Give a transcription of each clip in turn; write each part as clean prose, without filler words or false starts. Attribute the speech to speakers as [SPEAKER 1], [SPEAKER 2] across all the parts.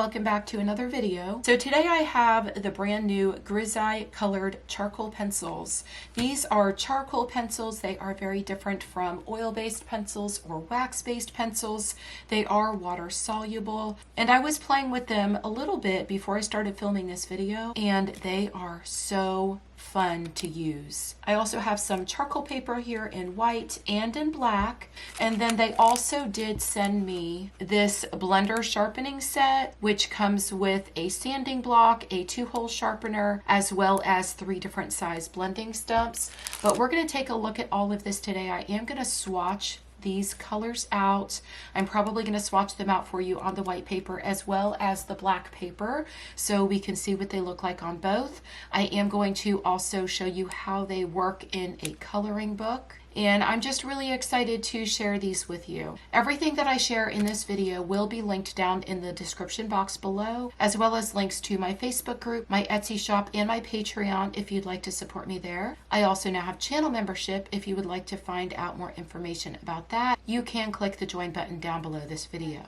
[SPEAKER 1] welcome back to another video. So today I have the brand new GRIZAYE colored charcoal pencils. These are charcoal pencils. They are very different from oil-based pencils or wax-based pencils. They are water soluble, and I was playing with them a little bit before I started filming this video, and they are so fun to use. I also have some charcoal paper here in white and in black, and then they also did send me this blender sharpening set, which comes with a sanding block, a 2-hole sharpener, as well as 3 different size blending stumps. But we're going to take a look at all of this today. I am going to swatch these colors out. I'm probably going to swatch them out for you on the white paper as well as the black paper so we can see what they look like on both. I am going to also show you how they work in a coloring book, and I'm just really excited to share these with you. Everything that I share in this video will be linked down in the description box below, as well as links to my Facebook group, my Etsy shop, and my Patreon if you'd like to support me there. I also now have channel membership. If you would like to find out more information about that, you can click the join button down below this video.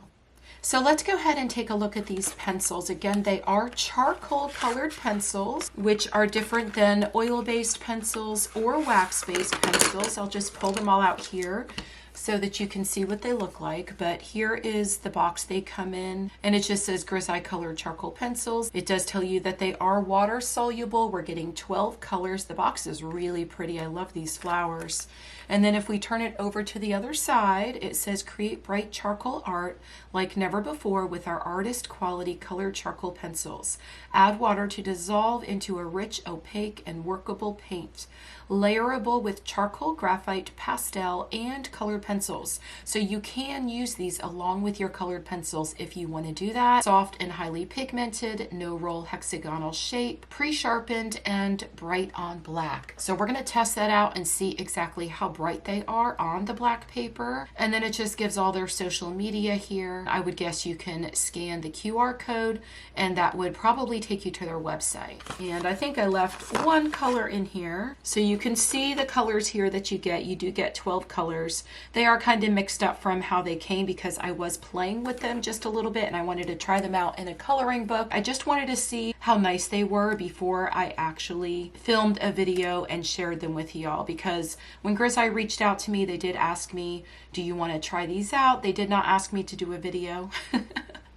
[SPEAKER 1] So let's go ahead and take a look at these pencils. Again, they are charcoal colored pencils, which are different than oil-based pencils or wax-based pencils. I'll just pull them all out here so that you can see what they look like. But here is the box they come in, and it just says GRIZAYE colored charcoal pencils. It does tell you that they are water soluble. We're getting 12 colors. The box is really pretty. I love these flowers. And then if we turn it over to the other side, it says create bright charcoal art like never before with our artist quality colored charcoal pencils. Add water to dissolve into a rich, opaque, and workable paint. Layerable with charcoal, graphite, pastel, and colored pencils. So you can use these along with your colored pencils if you want to do that. Soft and highly pigmented, no roll hexagonal shape, pre-sharpened, and bright on black. So we're going to test that out and see exactly how bright they are on the black paper. And then it just gives all their social media here. I would guess you can scan the QR code, and that would probably take you to their website. And I think I left one color in here. So you can see the colors here that you get. You do get 12 colors. They are kind of mixed up from how they came because I was playing with them just a little bit and I wanted to try them out in a coloring book. I just wanted to see how nice they were before I actually filmed a video and shared them with y'all, because when GRIZAYE reached out to me, they did ask me, do you want to try these out? They did not ask me to do a video.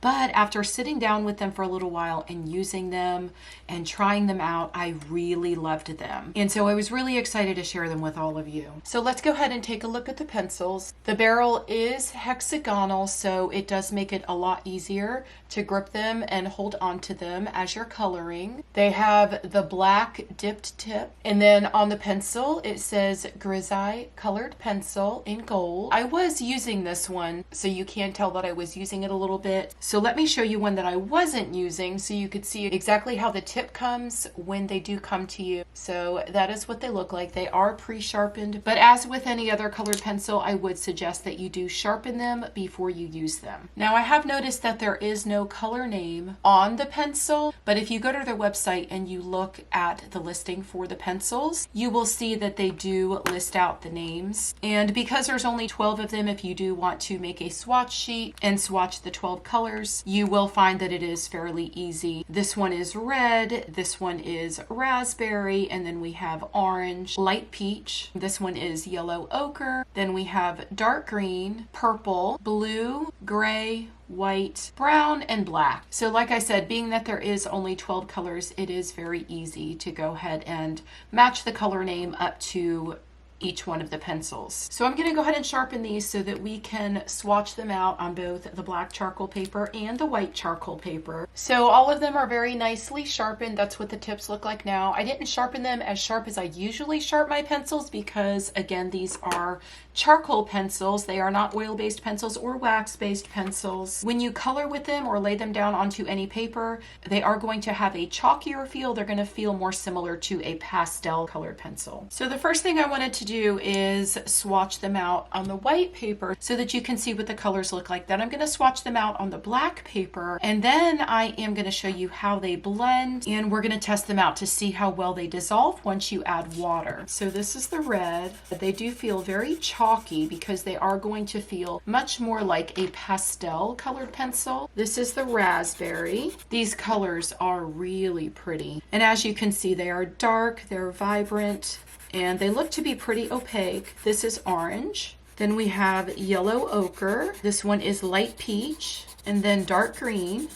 [SPEAKER 1] But after sitting down with them for a little while and using them and trying them out, I really loved them. And so I was really excited to share them with all of you. So let's go ahead and take a look at the pencils. The barrel is hexagonal, so it does make it a lot easier to grip them and hold on to them as you're coloring. They have the black dipped tip. And then on the pencil, it says GRIZAYE colored pencil in gold. I was using this one, so you can tell that I was using it a little bit. So let me show you one that I wasn't using so you could see exactly how the tip comes when they do come to you. So that is what they look like. They are pre-sharpened, but as with any other colored pencil, I would suggest that you do sharpen them before you use them. Now I have noticed that there is no color name on the pencil, but if you go to their website and you look at the listing for the pencils, you will see that they do list out the names. And because there's only 12 of them, if you do want to make a swatch sheet and swatch the 12 colors, you will find that it is fairly easy. This one is red, this one is raspberry, and then we have orange, light peach. This one is yellow ochre. Then we have dark green, purple, blue, gray, white, brown, and black. So like I said, being that there is only 12 colors, it is very easy to go ahead and match the color name up to each one of the pencils. So I'm going to go ahead and sharpen these so that we can swatch them out on both the black charcoal paper and the white charcoal paper. So all of them are very nicely sharpened. That's what the tips look like now. I didn't sharpen them as sharp as I usually sharpen my pencils because, again, these are charcoal pencils. They are not oil-based pencils or wax-based pencils. When you color with them or lay them down onto any paper, they are going to have a chalkier feel. They're going to feel more similar to a pastel colored pencil. So the first thing I wanted to do is swatch them out on the white paper so that you can see what the colors look like. Then I'm going to swatch them out on the black paper, and then I am going to show you how they blend, and we're going to test them out to see how well they dissolve once you add water. So this is the red. They do feel very chalky because they are going to feel much more like a pastel colored pencil. This is the raspberry. These colors are really pretty, and as you can see, they are dark, they're vibrant, and they look to be pretty opaque. This is orange. Then we have yellow ochre. This one is light peach, and then dark green.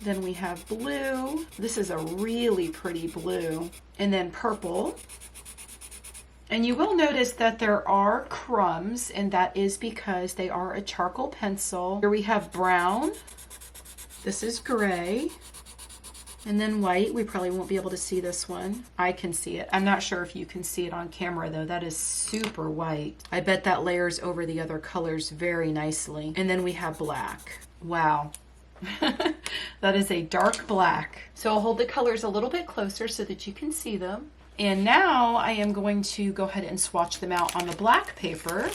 [SPEAKER 1] Then we have blue. This is a really pretty blue. And then purple. And you will notice that there are crumbs, and that is because they are a charcoal pencil. Here we have brown. This is gray. And then white. We probably won't be able to see this one. I can see it. I'm not sure if you can see it on camera though. That is super white. I bet that layers over the other colors very nicely. And then we have black. Wow. That is a dark black. So I'll hold the colors a little bit closer so that you can see them. And now I am going to go ahead and swatch them out on the black paper.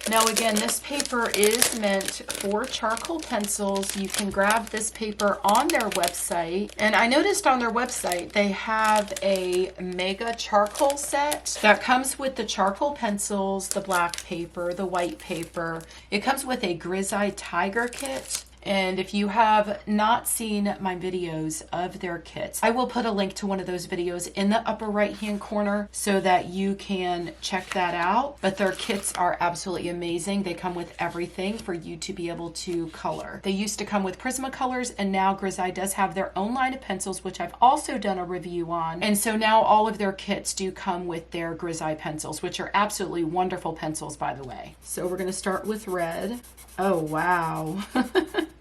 [SPEAKER 1] Now again, this paper is meant for charcoal pencils. You can grab this paper on their website. And I noticed on their website, they have a mega charcoal set that comes with the charcoal pencils, the black paper, the white paper. It comes with a GRIZAYE Tiger kit. And if you have not seen my videos of their kits, I will put a link to one of those videos in the upper right hand corner so that you can check that out. But their kits are absolutely amazing. They come with everything for you to be able to color. They used to come with Prismacolors, and now GRIZAYE does have their own line of pencils, which I've also done a review on. And so now all of their kits do come with their GRIZAYE pencils, which are absolutely wonderful pencils, by the way. So we're going to start with red. Oh, wow.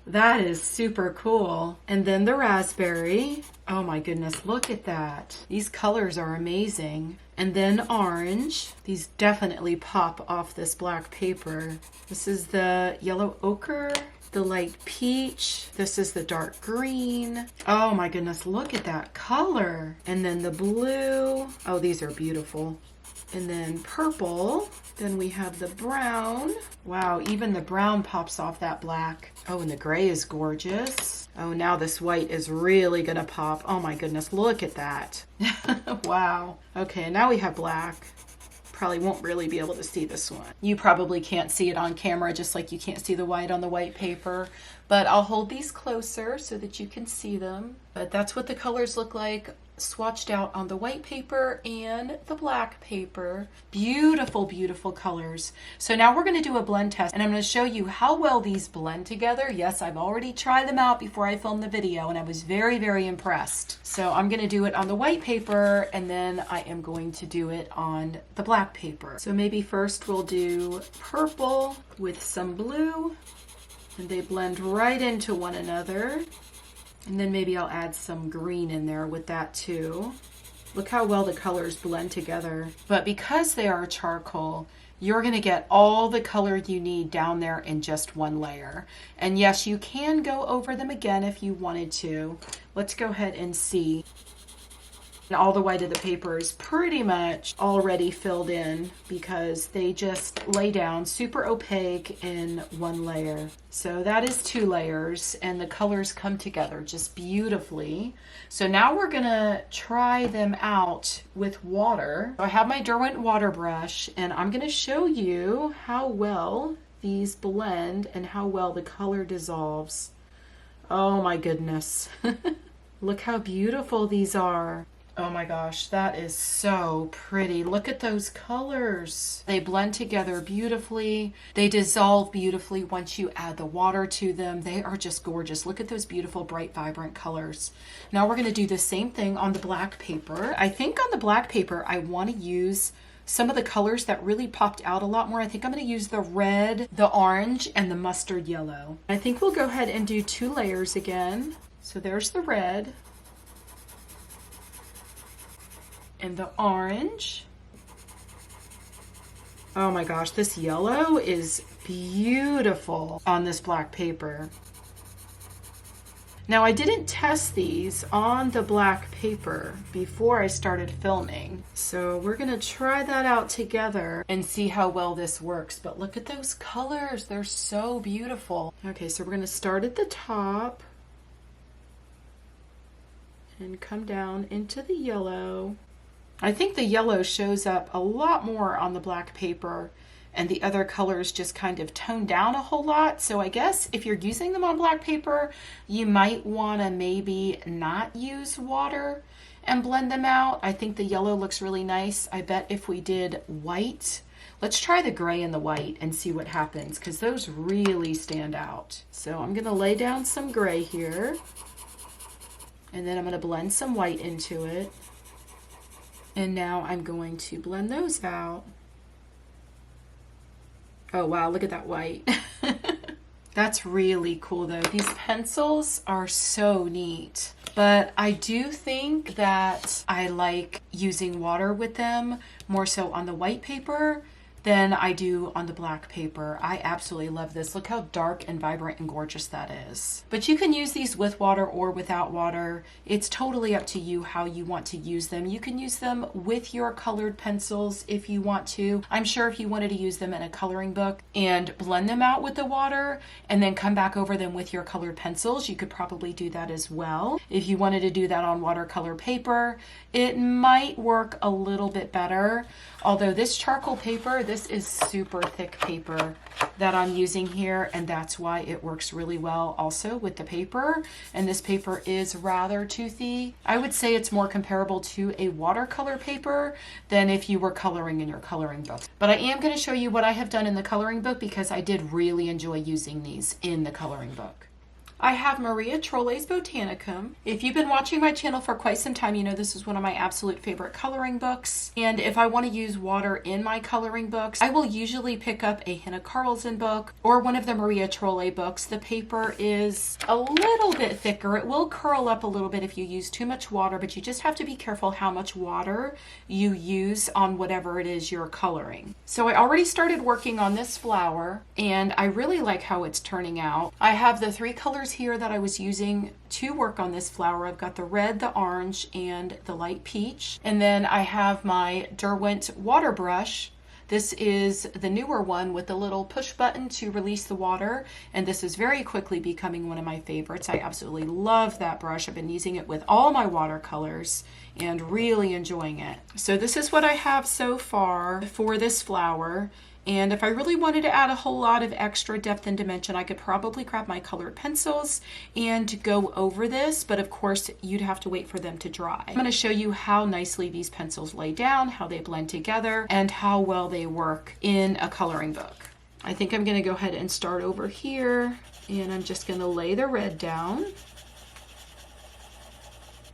[SPEAKER 1] That is super cool. And then the raspberry. Oh my goodness, look at that. These colors are amazing. And then orange. These definitely pop off this black paper. This is the yellow ochre, the light peach. This is the dark green. Oh my goodness, look at that color. And then the blue. Oh, these are beautiful. And then purple. Then we have the brown. Wow, even the brown pops off that black. Oh, and the gray is gorgeous. Oh, now this white is really gonna pop. Oh my goodness, look at that. Wow. Okay, now we have black. Probably won't really be able to see this one. You probably can't see it on camera, just like you can't see the white on the white paper. But I'll hold these closer so that you can see them. But that's what the colors look like swatched out on the white paper and the black paper. Beautiful, beautiful colors. So now we're going to do a blend test, and I'm going to show you how well these blend together. Yes, I've already tried them out before I filmed the video, and I was very, very impressed. So I'm going to do it on the white paper, and then I am going to do it on the black paper. So maybe first we'll do purple with some blue, and they blend right into one another. And then maybe I'll add some green in there with that too. Look how well the colors blend together. But because they are charcoal, you're going to get all the color you need down there in just one layer. And yes, you can go over them again if you wanted to. Let's go ahead and see. And all the white of the paper is pretty much already filled in because they just lay down super opaque in one layer. So that is 2 layers, and the colors come together just beautifully. So now we're gonna try them out with water. So I have my Derwent water brush, and I'm gonna show you how well these blend and how well the color dissolves. Oh my goodness. Look how beautiful these are. Oh my gosh, that is so pretty. Look at those colors. They blend together beautifully. They dissolve beautifully once you add the water to them. They are just gorgeous. Look at those beautiful, bright, vibrant colors. Now we're going to do the same thing on the black paper. I think on the black paper, I want to use some of the colors that really popped out a lot more. I think I'm going to use the red, the orange, and the mustard yellow. I think we'll go ahead and do 2 layers again. So there's the red. And the orange. Oh my gosh, this yellow is beautiful on this black paper. Now I didn't test these on the black paper before I started filming, so we're gonna try that out together and see how well this works. But look at those colors, they're so beautiful. Okay, so we're gonna start at the top and come down into the yellow. I think the yellow shows up a lot more on the black paper, and the other colors just kind of tone down a whole lot. So I guess if you're using them on black paper, you might want to maybe not use water and blend them out. I think the yellow looks really nice. I bet if we did white, let's try the gray and the white and see what happens, because those really stand out. So I'm going to lay down some gray here, and then I'm going to blend some white into it. And now I'm going to blend those out. Oh wow, look at that white. That's really cool though. These pencils are so neat. But I do think that I like using water with them more so on the white paper than I do on the black paper. I absolutely love this. Look how dark and vibrant and gorgeous that is. But you can use these with water or without water. It's totally up to you how you want to use them. You can use them with your colored pencils if you want to. I'm sure if you wanted to use them in a coloring book and blend them out with the water and then come back over them with your colored pencils, you could probably do that as well. If you wanted to do that on watercolor paper, it might work a little bit better. Although this charcoal paper, this is super thick paper that I'm using here, and that's why it works really well also with the paper. And this paper is rather toothy. I would say it's more comparable to a watercolor paper than if you were coloring in your coloring book. But I am going to show you what I have done in the coloring book because I did really enjoy using these in the coloring book. I have Maria Trolle's Botanicum. If you've been watching my channel for quite some time, you know this is one of my absolute favorite coloring books. And if I want to use water in my coloring books, I will usually pick up a Hannah Carlson book or one of the Maria Trolle books. The paper is a little bit thicker. It will curl up a little bit if you use too much water, but you just have to be careful how much water you use on whatever it is you're coloring. So I already started working on this flower, and I really like how it's turning out. I have the 3 colors here that I was using to work on this flower. I've got the red, the orange, and the light peach. And then I have my Derwent water brush. This is the newer one with the little push button to release the water, and this is very quickly becoming one of my favorites. I absolutely love that brush. I've been using it with all my watercolors and really enjoying it. So this is what I have so far for this flower. And if I really wanted to add a whole lot of extra depth and dimension, I could probably grab my colored pencils and go over this, but of course you'd have to wait for them to dry. I'm going to show you how nicely these pencils lay down, how they blend together, and how well they work in a coloring book. I think I'm going to go ahead and start over here, and I'm just going to lay the red down.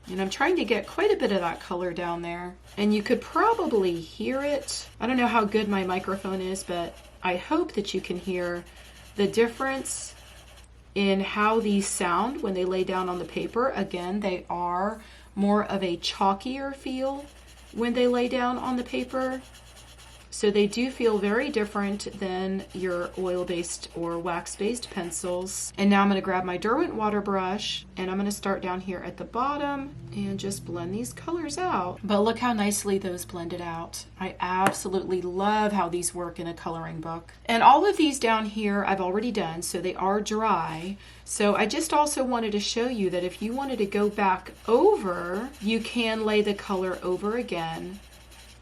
[SPEAKER 1] And I'm trying to get quite a bit of that color down there. And you could probably hear it. I don't know how good my microphone is, but I hope that you can hear the difference in how these sound when they lay down on the paper. Again, they are more of a chalkier feel when they lay down on the paper. So they do feel very different than your oil-based or wax-based pencils. And now I'm going to grab my Derwent water brush, and I'm going to start down here at the bottom and just blend these colors out. But look how nicely those blended out. I absolutely love how these work in a coloring book. And all of these down here I've already done, so they are dry. So I just also wanted to show you that if you wanted to go back over, you can lay the color over again.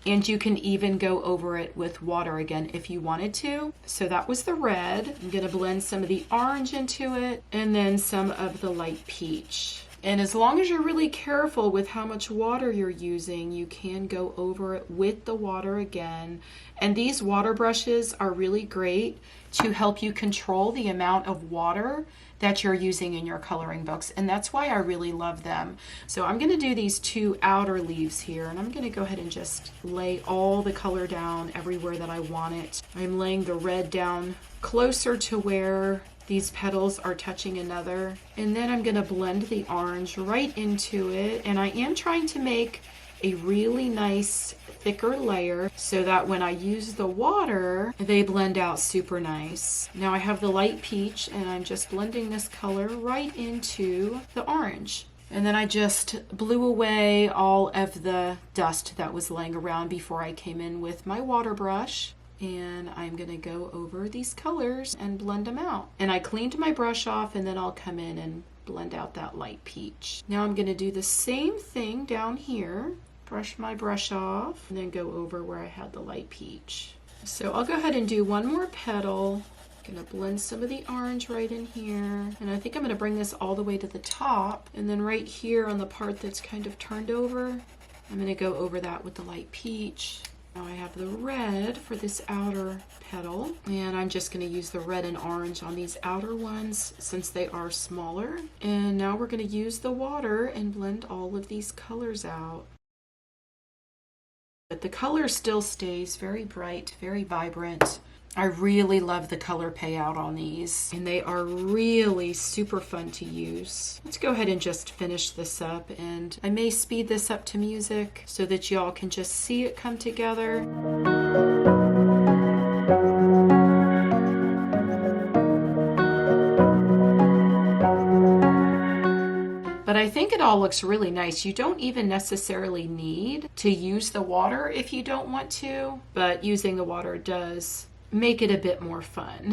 [SPEAKER 1] And you can even go over it with water again if you wanted to. So that was the red. I'm going to blend some of the orange into it and then some of the light peach. And as long as you're really careful with how much water you're using, you can go over it with the water again. And these water brushes are really great to help you control the amount of water that you're using in your coloring books, and that's why I really love them. So I'm going to do these 2 outer leaves here, and I'm going to go ahead and just lay all the color down everywhere that I want it. I'm laying the red down closer to where these petals are touching another, and then I'm going to blend the orange right into it, and I am trying to make a really nice thicker layer so that when I use the water, they blend out super nice. Now I have the light peach and I'm just blending this color right into the orange. And then I just blew away all of the dust that was laying around before I came in with my water brush. And I'm gonna go over these colors and blend them out. And I cleaned my brush off, and then I'll come in and blend out that light peach. Now I'm gonna do the same thing down here. Brush my brush off and then go over where I had the light peach. So I'll go ahead and do one more petal. I'm gonna blend some of the orange right in here. And I think I'm gonna bring this all the way to the top. And then right here on the part that's kind of turned over, I'm gonna go over that with the light peach. Now I have the red for this outer petal, and I'm just going to use the red and orange on these outer ones since they are smaller. And now we're going to use the water and blend all of these colors out. But the color still stays very bright, very vibrant. I really love the color payout on these, and they are really super fun to use. Let's go ahead and just finish this up, and I may speed this up to music so that y'all can just see it come together. But I think it all looks really nice. You don't even necessarily need to use the water if you don't want to, but using the water does make it a bit more fun.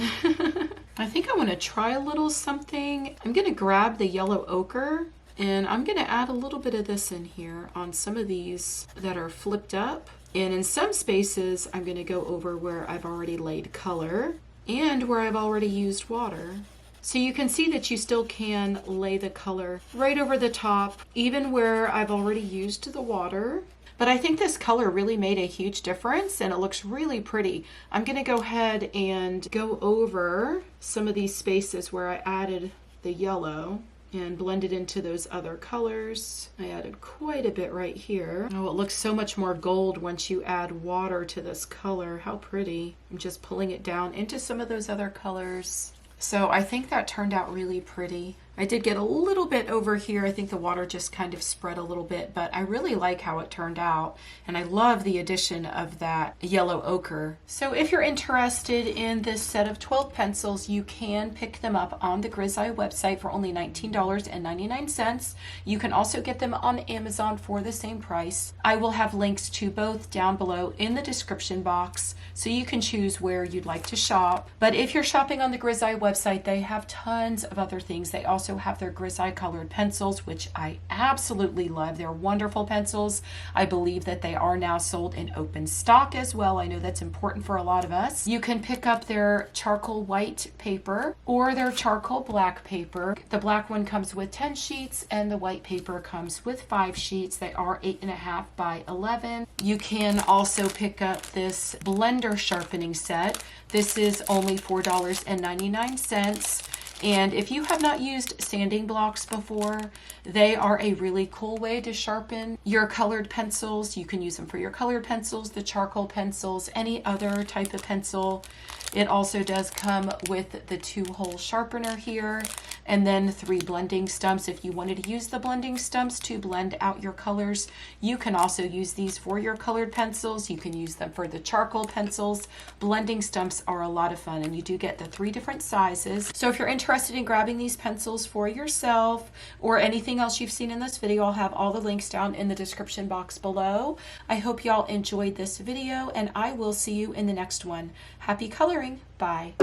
[SPEAKER 1] I think I want to try a little something. I'm going to grab the yellow ochre and I'm going to add a little bit of this in here on some of these that are flipped up. And in some spaces, I'm going to go over where I've already laid color and where I've already used water. So you can see that you still can lay the color right over the top, even where I've already used the water. But I think this color really made a huge difference and it looks really pretty. I'm gonna go ahead and go over some of these spaces where I added the yellow and blend it into those other colors. I added quite a bit right here. Oh, it looks so much more gold once you add water to this color. How pretty. I'm just pulling it down into some of those other colors. So I think that turned out really pretty. I did get a little bit over here. I think the water just kind of spread a little bit, but I really like how it turned out. And I love the addition of that yellow ochre. So if you're interested in this set of 12 pencils, you can pick them up on the GRIZAYE website for only $19.99. You can also get them on Amazon for the same price. I will have links to both down below in the description box, so you can choose where you'd like to shop. But if you're shopping on the GRIZAYE website, they have tons of other things. They also have their GRIZAYE colored pencils, which I absolutely love. They're wonderful pencils. I believe that they are now sold in open stock as well. I know that's important for a lot of us. You can pick up their charcoal white paper or their charcoal black paper. The black one comes with 10 sheets and the white paper comes with 5 sheets. They are 8.5 by 11. You can also pick up this blender sharpening set. This is only $4.99. And if you have not used sanding blocks before, they are a really cool way to sharpen your colored pencils. You can use them for your colored pencils, the charcoal pencils, any other type of pencil. It also does come with the 2-hole sharpener here, and then 3 blending stumps. If you wanted to use the blending stumps to blend out your colors, you can also use these for your colored pencils. You can use them for the charcoal pencils. Blending stumps are a lot of fun, and you do get the 3 different sizes. So if you're interested in grabbing these pencils for yourself or anything else you've seen in this video, I'll have all the links down in the description box below. I hope y'all enjoyed this video, and I will see you in the next one. Happy coloring. Bye.